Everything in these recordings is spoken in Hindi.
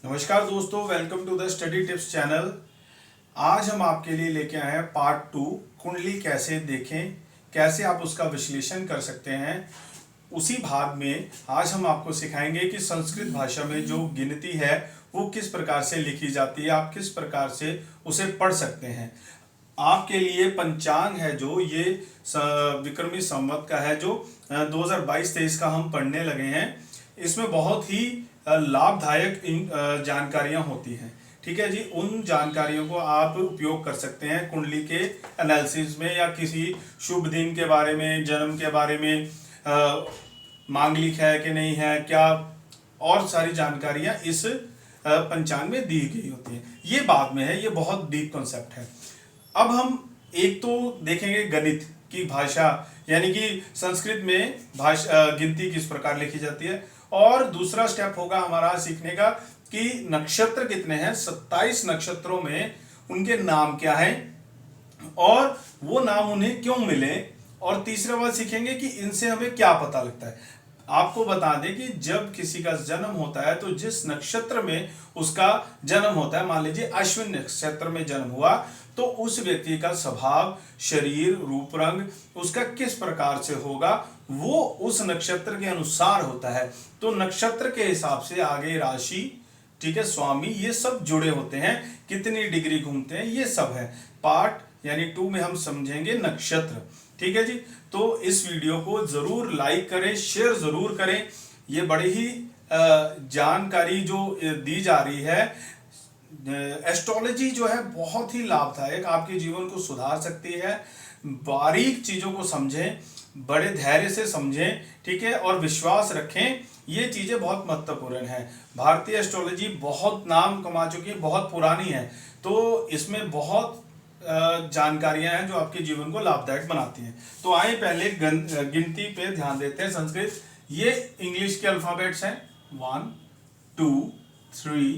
नमस्कार दोस्तों, welcome to the study tips channel. आज हम आपके लिए लेके आए हैं पार्ट 2, कुंडली कैसे देखें, कैसे आप उसका विश्लेषण कर सकते हैं। उसी भाग में आज हम आपको सिखाएंगे कि संस्कृत भाषा में जो गिनती है वो किस प्रकार से लिखी जाती है, आप किस प्रकार से उसे पढ़ सकते हैं। आपके लिए पंचांग है जो ये विक्रमी संवत का है, जो 2022-23 का हम पढ़ने लगे हैं। इसमें बहुत ही लाभदायक जानकारियां होती हैं। ठीक है जी, उन जानकारियों को आप उपयोग कर सकते हैं कुंडली के एनालिसिस में, या किसी शुभ दिन के बारे में, जन्म के बारे में, मांगलिक है कि नहीं है, क्या और सारी जानकारियां इस पंचांग में दी गई होती हैं। ये बाद में है, ये बहुत डीप कॉन्सेप्ट है। अब हम एक तो देखेंगे गणित की भाषा, यानी कि संस्कृत में भाषा गिनती किस प्रकार लिखी जाती है, और दूसरा स्टेप होगा हमारा सीखने का कि नक्षत्र कितने हैं, 27 नक्षत्रों में उनके नाम क्या हैं और वो नाम उन्हें क्यों मिले, और तीसरा बात सीखेंगे कि इनसे हमें क्या पता लगता है। आपको बता दें कि जब किसी का जन्म होता है तो जिस नक्षत्र में उसका जन्म होता है, मान लीजिए अश्विन नक्षत्र में जन्म हुआ, तो उस व्यक्ति का स्वभाव, शरीर, रूप रंग उसका किस प्रकार से होगा वो उस नक्षत्र के अनुसार होता है। तो नक्षत्र के हिसाब से आगे राशि, ठीक है, स्वामी, ये सब जुड़े होते हैं, कितनी डिग्री घूमते हैं, ये सब है। पार्ट यानी 2 में हम समझेंगे नक्षत्र। ठीक है जी, तो इस वीडियो को जरूर लाइक करें, शेयर जरूर करें। ये बड़ी ही जानकारी जो दी जा रही है, एस्ट्रोलॉजी जो है बहुत ही लाभदायक, आपके जीवन को सुधार सकती है। बारीक चीजों को समझें, बड़े धैर्य से समझें, ठीक है, और विश्वास रखें। ये चीजें बहुत महत्वपूर्ण है। भारतीय एस्ट्रोलॉजी बहुत नाम कमा चुकी है, बहुत पुरानी है, तो इसमें बहुत जानकारियां हैं जो आपके जीवन को लाभदायक बनाती हैं। तो आइए पहले गिनती पे ध्यान देते हैं। संस्कृत, ये इंग्लिश के अल्फाबेट्स हैं, 1 2 3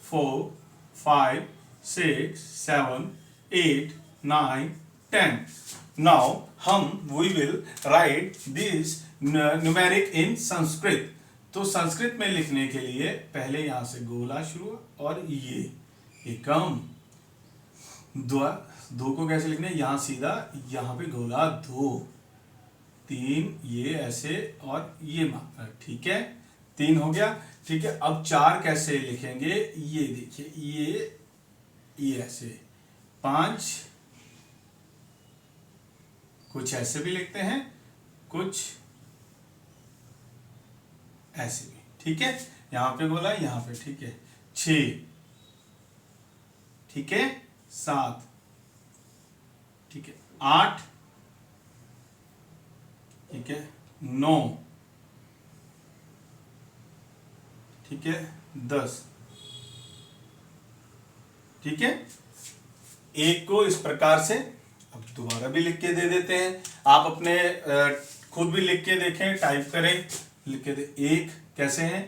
4 5 6 7 8 9 10। Now we will write this numeric in Sanskrit. तो संस्कृत में लिखने के लिए पहले यहां से गोला शुरू, और ये एकम, दो को कैसे लिखना है, यहां सीधा, यहां पे गोला 2 3, ये ऐसे, और ये मात्रा, ठीक है, 3 हो गया। ठीक है, अब 4 कैसे लिखेंगे, ये देखिए, ये ऐसे, 5 कुछ ऐसे भी लिखते हैं, कुछ ऐसे भी, ठीक है, यहां पे गोला, यहां पे, ठीक है, 6, ठीक है, 7, ठीक है, 8, ठीक है, 9, ठीक है, 10, ठीक है। एक को इस प्रकार से अब दोबारा भी लिख के दे देते हैं, आप अपने खुद भी लिख के देखें, टाइप करें, लिख के दे। 1 कैसे है,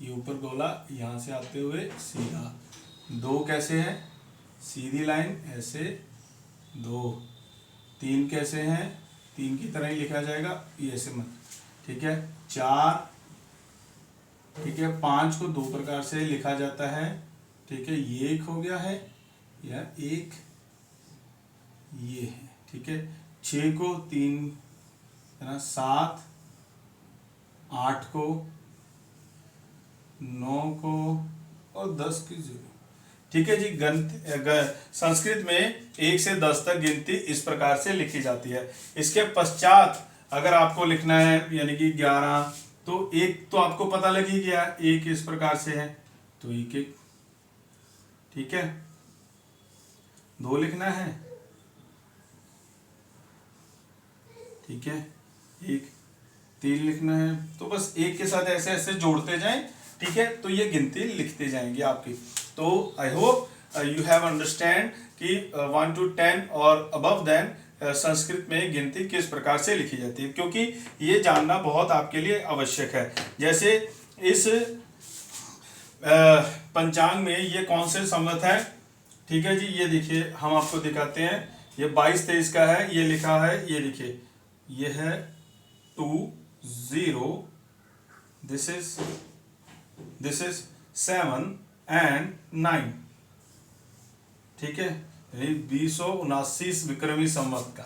ये ऊपर गोला, यहां से आते हुए सीधा। 2 कैसे है, सीधी लाइन ऐसे 2। 3 कैसे है, 3 की तरह ही लिखा जाएगा, ये ऐसे मत, ठीक है। 4, ठीक है। 5 को 2 प्रकार से लिखा जाता है, ठीक है, ये एक हो गया है, या एक ये है, ठीक है। 6 को 3, 7, 8 को, 9 को, और 10 की 0, ठीक है जी। संस्कृत में 1 से 10 तक गिनती इस प्रकार से लिखी जाती है। इसके पश्चात अगर आपको लिखना है यानी कि 11, तो 1 तो आपको पता लग ही गया, 1 इस प्रकार से है, तो 1 1, ठीक है। 2 लिखना है, ठीक है, 1, 3 लिखना है, तो बस 1 के साथ ऐसे ऐसे जोड़ते जाएं, ठीक है, तो ये गिनती लिखते जाएंगे आपकी। तो I hope you have understand कि 1 to 10 और अबव देन संस्कृत में गिनती किस प्रकार से लिखी जाती है, क्योंकि ये जानना बहुत आपके लिए आवश्यक है। जैसे इस पंचांग में ये कौन से संवत है, ठीक है जी, ये देखिए, हम आपको दिखाते हैं, ये 22-23 का है, ये लिखा है, ये देखिए, ये है 2 0, दिस इज 7 एंड 9, ठीक है, 2079 विक्रमी संवत का,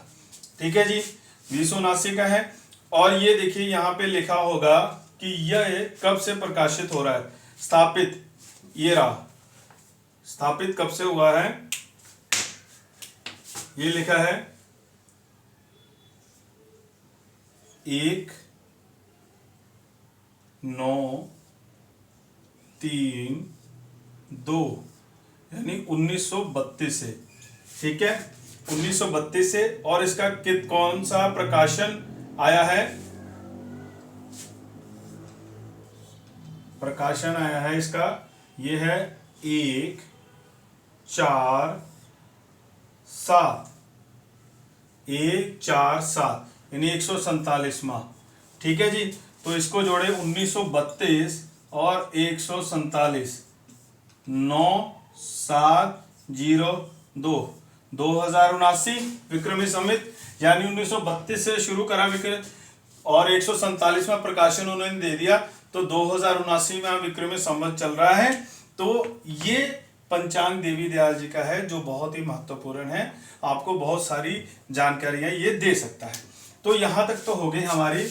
ठीक है जी, 2079 का है। और ये देखिए यहाँ पे लिखा होगा कि यह कब से प्रकाशित हो रहा है, स्थापित, ये रहा, स्थापित कब से हुआ है, ये लिखा है 1/9/3/2 यानी 1932 से, ठीक है, 1932 से। और इसका कौन सा प्रकाशन आया है, प्रकाशन आया है इसका, ये है 1/4/7, 1/4/7 यानी 147वां, ठीक है जी। तो इसको जोड़े 1932 और 147, 9702, 2079 विक्रमी संवत, यानी 1932 से शुरू करा विक्रम और 147वां प्रकाशन उन्होंने दे दिया, तो 2079वां विक्रमी संवत चल रहा है। तो ये पंचांग देवी दयाल जी का है, जो बहुत ही महत्वपूर्ण है, आपको बहुत सारी जानकारियां ये दे सकता है। तो यहां तक तो हो गई हमारी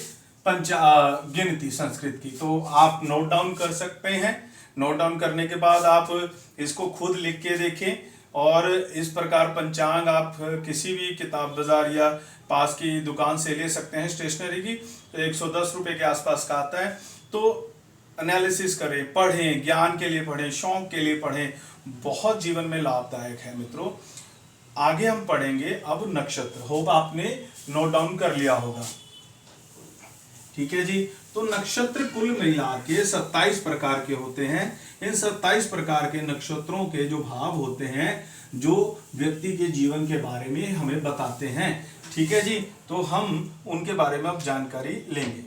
गिनती संस्कृत की, तो आप नोट डाउन कर सकते हैं। नोट डाउन करने के बाद आप इसको खुद लिख के देखें, और इस प्रकार पंचांग आप किसी भी किताब बाजार या पास की दुकान से ले सकते हैं स्टेशनरी की, तो 110 रुपये के आसपास का आता है। तो एनालिसिस करें, पढ़ें, ज्ञान के लिए पढ़ें, शौक के लिए पढ़ें, बहुत जीवन में लाभदायक है मित्रों। आगे हम पढ़ेंगे अब नक्षत्र, होप आपने नोट डाउन कर लिया होगा, ठीक है जी। तो नक्षत्र कुल मिला के 27 प्रकार के होते हैं। इन 27 प्रकार के नक्षत्रों के जो भाव होते हैं, जो व्यक्ति के जीवन के बारे में हमें बताते हैं, ठीक है जी। तो हम उनके बारे में अब जानकारी लेंगे।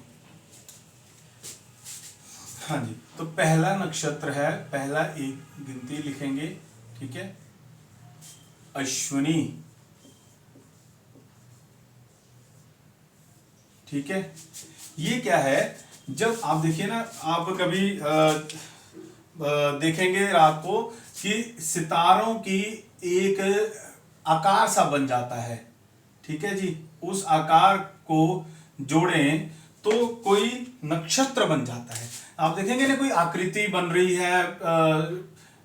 हाँ जी, तो पहला नक्षत्र है, पहला एक गिनती लिखेंगे, ठीक है, अश्विनी, ठीक है। ये क्या है, जब आप देखिए ना, आप कभी देखेंगे रात को कि सितारों की एक आकार सा बन जाता है, ठीक है जी। उस आकार को जोड़ें तो कोई नक्षत्र बन जाता है। आप देखेंगे ना, कोई आकृति बन रही है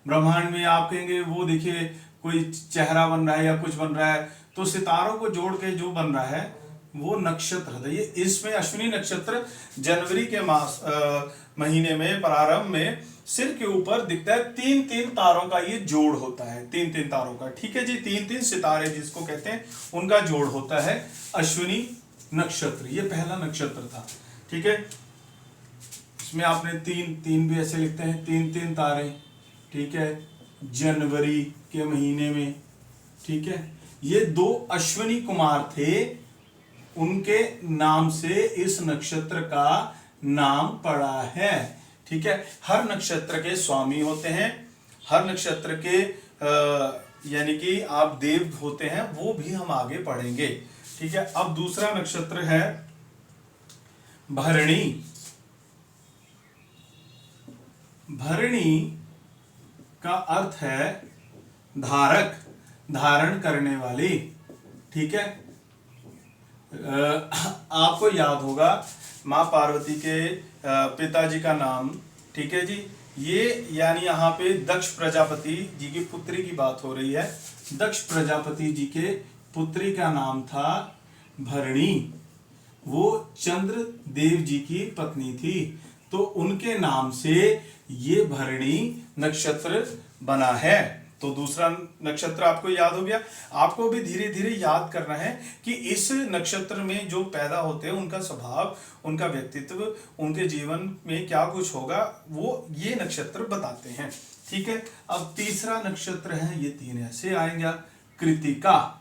ब्रह्मांड में, आप कहेंगे वो देखिए कोई चेहरा बन रहा है या कुछ बन रहा है, तो सितारों को जोड़ के जो बन रहा है वो नक्षत्र है। ये इसमें अश्विनी नक्षत्र जनवरी के महीने में प्रारंभ में सिर के ऊपर दिखता है, 3-3 तारों का ये जोड़ होता है, 3-3 तारों का, ठीक है जी। 3-3 सितारे जिसको कहते हैं, उनका जोड़ होता है अश्विनी नक्षत्र। ये पहला नक्षत्र था, ठीक है। इसमें आपने 3-3 भी ऐसे लिखते हैं, 3-3 तारे, ठीक है, जनवरी के महीने में, ठीक है। ये 2 अश्विनी कुमार थे, उनके नाम से इस नक्षत्र का नाम पड़ा है, ठीक है। हर नक्षत्र के स्वामी होते हैं, हर नक्षत्र के यानी कि आप देव होते हैं, वो भी हम आगे पढ़ेंगे, ठीक है। अब दूसरा नक्षत्र है भरणी। भरणी का अर्थ है धारक, धारण करने वाली, ठीक है। आपको याद होगा माँ पार्वती के पिताजी का नाम, ठीक है जी। ये यानी यहाँ पे दक्ष प्रजापति जी की पुत्री की बात हो रही है। दक्ष प्रजापति जी के पुत्री का नाम था भरणी, वो चंद्र देव जी की पत्नी थी, तो उनके नाम से ये भरणी नक्षत्र बना है। तो दूसरा नक्षत्र आपको याद हो गया। आपको भी धीरे धीरे याद करना है कि इस नक्षत्र में जो पैदा होते हैं, उनका स्वभाव, उनका व्यक्तित्व, उनके जीवन में क्या कुछ होगा, वो ये नक्षत्र बताते हैं, ठीक है। अब तीसरा नक्षत्र है, ये 3 ऐसे आएंगे, कृतिका।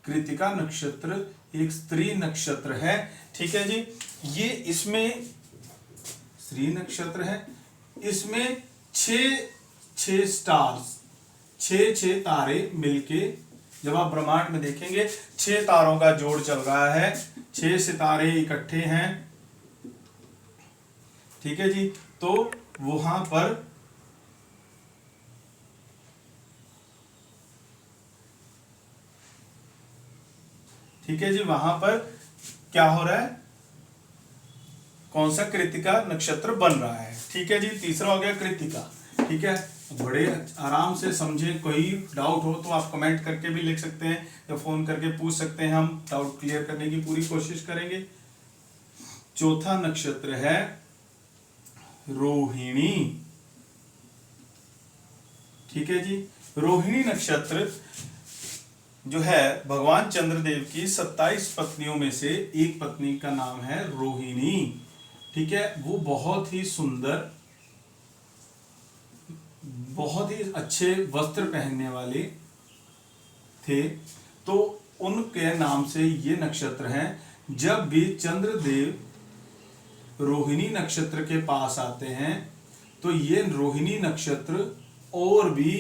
कृतिका नक्षत्र एक स्त्री नक्षत्र है, ठीक है जी। ये इसमें स्त्री नक्षत्र है, इसमें 6 स्टार्स, 6 तारे मिलके, जब आप ब्रह्मांड में देखेंगे 6 तारों का जोड़ चल रहा है, 6 सितारे इकट्ठे हैं, ठीक है जी। तो वहां पर ठीक है जी, वहां पर क्या हो रहा है, कौन सा कृत्तिका नक्षत्र बन रहा है। ठीक है जी, तीसरा हो गया कृत्तिका। ठीक है, बड़े आराम से समझे, कोई डाउट हो तो आप कमेंट करके भी लिख सकते हैं या फोन करके पूछ सकते हैं, हम डाउट क्लियर करने की पूरी कोशिश करेंगे। चौथा नक्षत्र है रोहिणी। ठीक है जी, रोहिणी नक्षत्र जो है भगवान चंद्रदेव की 27 पत्नियों में से एक पत्नी का नाम है रोहिणी। ठीक है, वो बहुत ही सुंदर, बहुत ही अच्छे वस्त्र पहनने वाले थे, तो उनके नाम से ये नक्षत्र हैं। जब भी चंद्रदेव रोहिणी नक्षत्र के पास आते हैं तो ये रोहिणी नक्षत्र और भी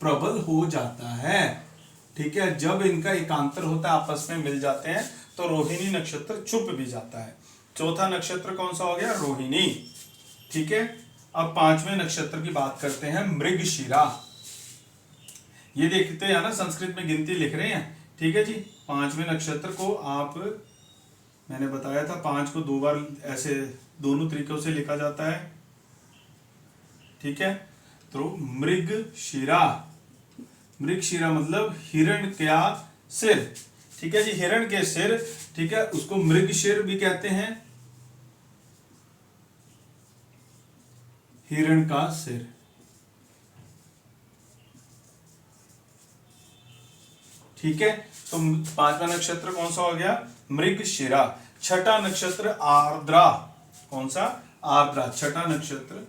प्रबल हो जाता है। ठीक है, जब इनका एकांतर होता है, आपस में मिल जाते हैं, तो रोहिणी नक्षत्र छुप भी जाता है। चौथा नक्षत्र कौन सा हो गया, रोहिणी। ठीक है, अब पांचवें नक्षत्र की बात करते हैं, मृगशिरा। ये देखते हैं ना, संस्कृत में गिनती लिख रहे हैं। ठीक है जी, पांचवें नक्षत्र को आप, मैंने बताया था 5 को 2 बार ऐसे दोनों तरीकों से लिखा जाता है। ठीक है, तो मृगशिरा, मृगशिरा मतलब हिरण का सिर। ठीक है जी, हिरण के सिर। ठीक है, उसको मृगशिर भी कहते हैं, हिरण का सिर। ठीक है, तो पांचवा नक्षत्र कौन सा हो गया, मृगशिरा। छठा नक्षत्र आर्द्रा। कौन सा, आर्द्रा, छठा नक्षत्र।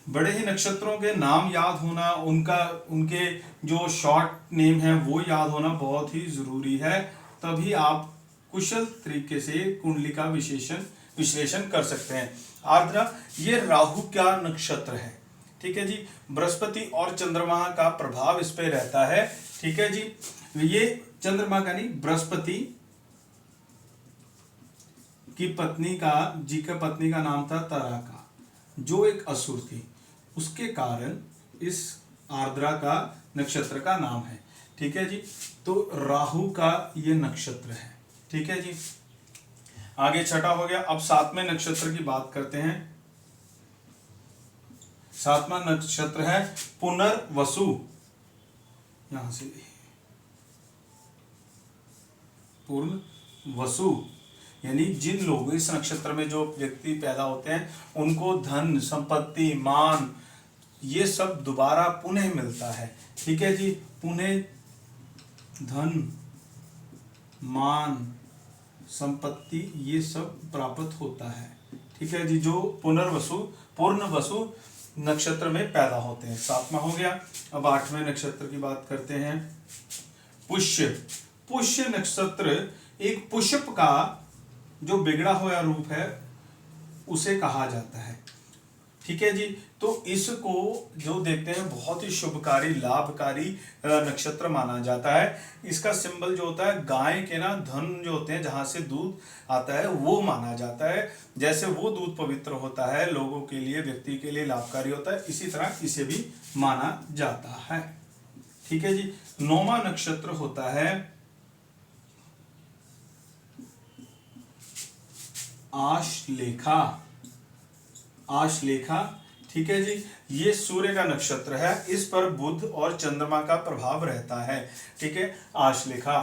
बड़े ही नक्षत्रों के नाम याद होना, उनके जो शॉर्ट नेम है वो याद होना बहुत ही जरूरी है, तभी आप कुशल तरीके से कुंडली का विश्लेषण कर सकते हैं। आर्द्रा ये राहु का नक्षत्र है। ठीक है जी, बृहस्पति और चंद्रमा का प्रभाव इस पे रहता है। ठीक है जी, ये चंद्रमा का नहीं, बृहस्पति की पत्नी का नाम था तराका, जो एक असुर थी, उसके कारण इस आर्द्रा का नक्षत्र का नाम है। ठीक है जी, तो राहु का ये नक्षत्र है। ठीक है जी, आगे छठा हो गया। अब सातवें नक्षत्र की बात करते हैं। सातवां नक्षत्र है पुनर्वसु। यहां से पुनर्वसु, यानी जिन लोग इस नक्षत्र में जो व्यक्ति पैदा होते हैं उनको धन संपत्ति मान ये सब दोबारा पुनः मिलता है। ठीक है जी, पुनः धन मान संपत्ति ये सब प्राप्त होता है। ठीक है जी, जो पूर्णवसु नक्षत्र में पैदा होते हैं। सातवां हो गया। अब आठवें नक्षत्र की बात करते हैं, पुष्य। पुष्य नक्षत्र एक पुष्प का जो बिगड़ा हुआ रूप है उसे कहा जाता है। ठीक है जी, तो इसको जो देखते हैं बहुत ही शुभकारी लाभकारी नक्षत्र माना जाता है। इसका सिंबल जो होता है गाय के ना धन जो होते हैं जहां से दूध आता है वो माना जाता है। जैसे वो दूध पवित्र होता है, लोगों के लिए व्यक्ति के लिए लाभकारी होता है, इसी तरह इसे भी माना जाता है। ठीक है जी, नौवां नक्षत्र होता है आश्लेखा। आश्लेखा, ठीक है जी, ये सूर्य का नक्षत्र है, इस पर बुध और चंद्रमा का प्रभाव रहता है। ठीक है, आश्लेखा।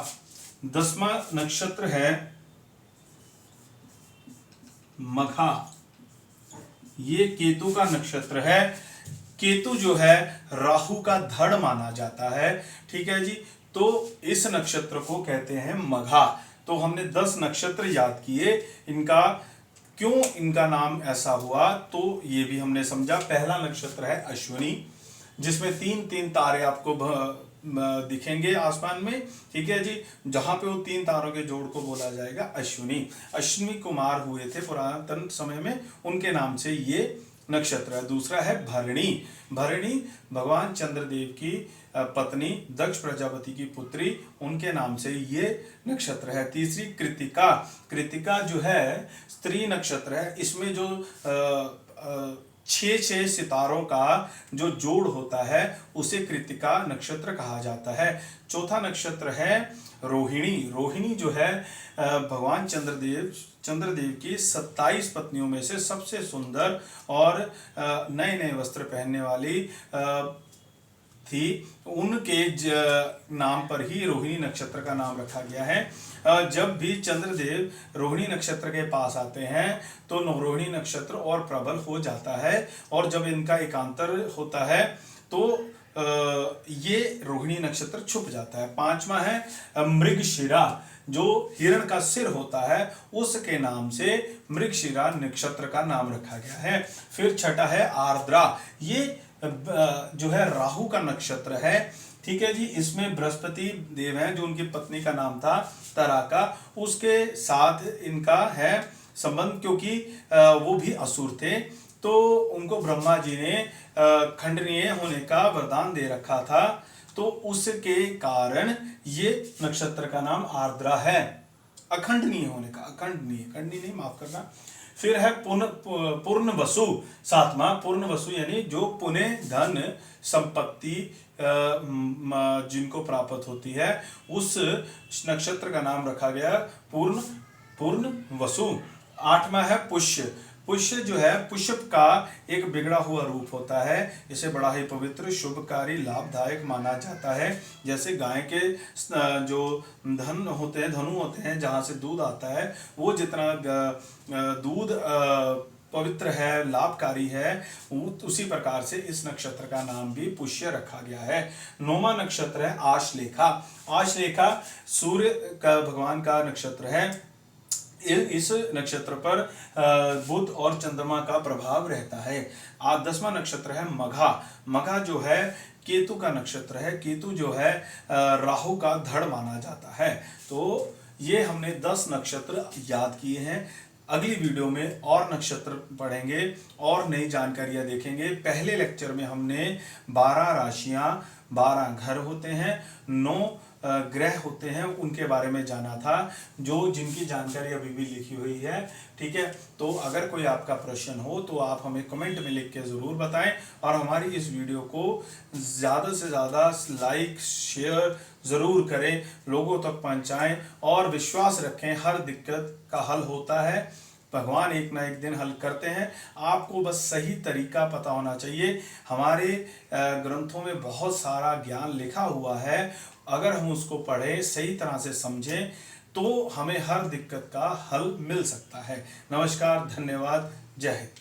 10वां नक्षत्र है मखा। ये केतु का नक्षत्र है। केतु जो है राहु का धड़ माना जाता है। ठीक है जी, तो इस नक्षत्र को कहते हैं मघा। तो हमने 10 नक्षत्र याद किए, इनका क्यों इनका नाम ऐसा हुआ तो ये भी हमने समझा। पहला नक्षत्र है अश्विनी, जिसमें 3-3 तारे आपको दिखेंगे आसमान में। ठीक है जी, जहां पे वो 3 तारों के जोड़ को बोला जाएगा अश्विनी। अश्विनी कुमार हुए थे पुरातन समय में, उनके नाम से ये नक्षत्र है। दूसरा है भरणी। भरणी भगवान चंद्रदेव की पत्नी दक्ष प्रजापति की पुत्री, उनके नाम से ये नक्षत्र है। तीसरी कृतिका, कृतिका जो है स्त्री नक्षत्र है। इसमें जो 6 सितारों का जो जोड़ होता है उसे कृतिका नक्षत्र कहा जाता है। चौथा नक्षत्र है रोहिणी। रोहिणी जो है भगवान चंद्रदेव की 27 पत्नियों में से सबसे सुंदर और नए नए वस्त्र पहनने वाली थी। उनके नाम पर ही रोहिणी नक्षत्र का नाम रखा गया है। जब भी चंद्रदेव रोहिणी नक्षत्र के पास आते हैं तो रोहिणी नक्षत्र और प्रबल हो जाता है, और जब इनका एकांतर होता है तो ये रोहिणी नक्षत्र छुप जाता है। पांचवा है मृगशिरा, जो हिरण का सिर होता है उसके नाम से मृगशिरा नक्षत्र का नाम रखा गया है। फिर छठा है आर्द्रा, ये जो है राहु का नक्षत्र है। ठीक है जी, इसमें बृहस्पति देव हैं, जो उनकी पत्नी का नाम था तराका, उसके साथ इनका है संबंध, क्योंकि वो भी असुर थे, तो उनको ब्रह्मा जी ने खंडनीय होने का वरदान दे रखा था, तो उसके कारण ये नक्षत्र का नाम आर्द्रा है, अखंडनीय होने का। अखंडनीय, खंडनीय नहीं, माफ करना। फिर है पूर्ण वसु, सातवां पूर्ण वसु, यानी जो पुण्य धन संपत्ति जिनको प्राप्त होती है, उस नक्षत्र का नाम रखा गया पूर्ण वसु। आठवां है पुष्य। पुष्य जो है पुष्प का एक बिगड़ा हुआ रूप होता है। इसे बड़ा ही पवित्र, शुभकारी, लाभदायक माना जाता है। जैसे गाय के जो धनु होते हैं जहाँ से दूध आता है, वो जितना दूध पवित्र है, लाभकारी है, उसी प्रकार से इस नक्षत्र का नाम भी पुष्य रखा गया है। नौवां नक्षत्र है आश्लेषा। आश्लेषा सूर्य का भगवान का नक्षत्र है। इस नक्षत्र पर बुध और चंद्रमा का प्रभाव रहता है। 10वां नक्षत्र है मघा। मघा जो है केतु का नक्षत्र है। केतु जो है राहु का धड़ माना जाता है। तो ये हमने 10 नक्षत्र याद किए हैं। अगली वीडियो में और नक्षत्र पढ़ेंगे और नई जानकारियां देखेंगे। पहले लेक्चर में हमने 12 राशियां, 12 घर होते हैं, 9 ग्रह होते हैं, उनके बारे में जाना था, जो जिनकी जानकारी अभी भी लिखी हुई है। ठीक है, तो अगर कोई आपका प्रश्न हो तो आप हमें कमेंट में लिख के ज़रूर बताएं, और हमारी इस वीडियो को ज़्यादा से ज़्यादा लाइक शेयर ज़रूर करें, लोगों तक पहुंचाएं, और विश्वास रखें हर दिक्कत का हल होता है। भगवान एक ना एक दिन हल करते हैं। आपको बस सही तरीका पता होना चाहिए। हमारे ग्रंथों में बहुत सारा ज्ञान लिखा हुआ है, अगर हम उसको पढ़ें, सही तरह से समझें, तो हमें हर दिक्कत का हल मिल सकता है। नमस्कार, धन्यवाद, जय हिंद।